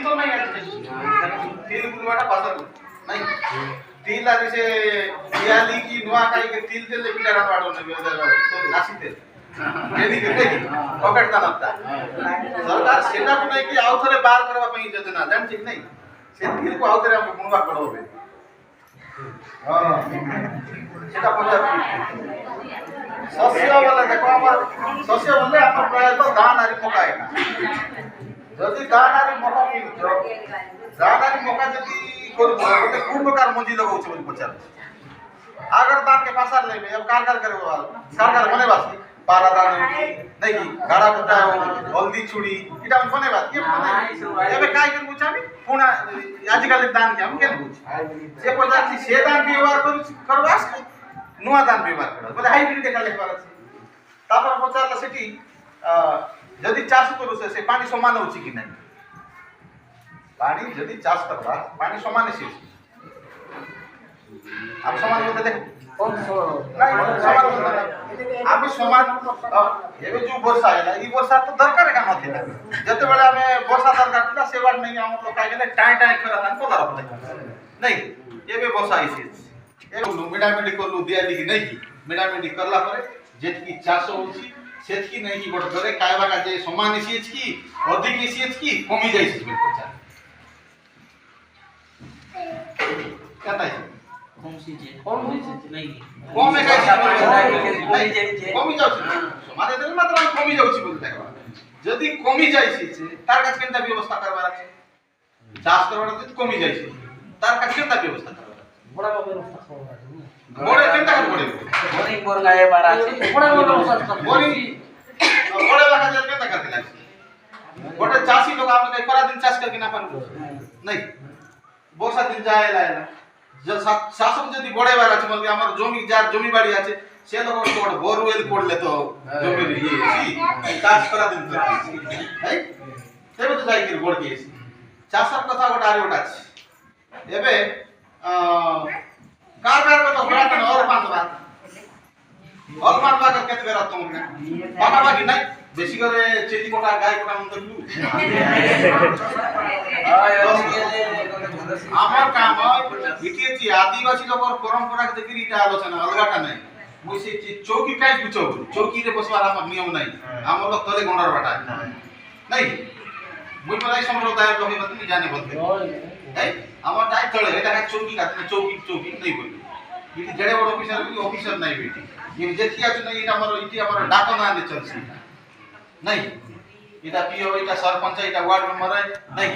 तो नहीं है तिल गुलवाटा पासर नहीं तिल आदि से दियाली की नुआ काई के तिल तेल ले बिटारा वाडो ने तो नासी तेल यदि के पॉकेट ता लगता सरकार सेटा को नहीं कि आउ थरे बार करबा पई योजना जान ठीक नहीं से तिल को आउ थरे हमको गुणवा पड़ोबे हां सेटा पजा शस्य वाला देखो हमर शस्य बोले हमर प्राय तो दान आरि मका है जदि दान आरि मका की दान आरि मका जदि कोन बोले कोन प्रकार मंजी लगाउ छ बोली पचार अगर दान के फासार लेबे अब कार करे सरकार बने बासी पारा दान नहीं की गाड़ा कुटा हल्दी छुड़ी इटा हम बने बात ये एबे काय कर बुझानी पुना आजकल दान के हम के बुझ से पचार छी से दान व्यवहार करबास नुआ दान व्यवहार कर बोले हाइब्रिड देखा लेखबार अछि तापर पचारला सेठी जदि चाष करू से पानी समान होछि कि नहीं पानी जदि चाष करबा पानी समान छै आप समान बोलते देख कौन नहीं समान आप समान एबे जो वर्षा है ई वर्षा तो दरकार का नथिला जते बेले हमें वर्षा दरकार थिला से बार नहीं हम लोग काहे ले टाइ टाइ करा थान को दरकार नहीं एबे वर्षा आइसे एबे मिडामिडी करलु दियाली की नहीं की मिडामिडी करला परे जेतकी चाष होछि सेतकी नहीं की गोट करे कायबा का जे समान सीएच की अधिक सीएच की कमी जाई छै पचार कहता है कम सी जे नहीं कम है कमी जाउ समाने देल मात्र कमी जाउ छी बोल देखबा जदी कमी जाई छी तार का केनता व्यवस्था करबा छै चाष करबा जदी कमी जाई छी तार का केनता व्यवस्था करबा बड़ा व्यवस्था करबा बड़े केनता कर पड़े बोरी बोर गाए बारा छै बड़ा व्यवस्था बोरी बड़े वाला जल केनता कर दिला बड़े चासी लोग आप करा दिन चाष करके ना पान नहीं वर्षा दिन जाए लायला जो शासन जदि बड़े बार আছে বলবি আমার জমি যার জমি বাড়ি আছে সে লোক কোড বোরওয়েল করলে তো জমির ইয়ে চাষ করা দিন তো তাই তেবে তো যাই কি বড় দিয়েছি চাষের কথা ওটা আর ওটা আছে এবে কার কথা বড় কেন আর পাঁচ বার और मान बाग केते बेरा तुम बाबा बागी नहीं बेसी करे चेली कोटा गाय कोटा मन तो আমার কাম ইটিএছি আদিবাসী লোকর পরম্পরা দেখি এটা আলোচনা অলগাটা নাই মুই সে চৌকি কাই বুঝো চৌকি রে বসবার আমার নিয়ম নাই আমার লোক তলে গন্ডার বাটা নাই মুই বলাই সম্প্রদায়ের লোকে তুমি জানে বলতে এই আমার টাই চলে এটা চৌকি কাটে চৌকি চৌকি নাই বলি ইটি জেডে বড় অফিসার নাই বেটি ये जेती आछु नहीं इटा हमर इटी हमर डाको ना ले चलसी नहीं इटा पीओ इटा सरपंच इटा वार्ड मेंबर नहीं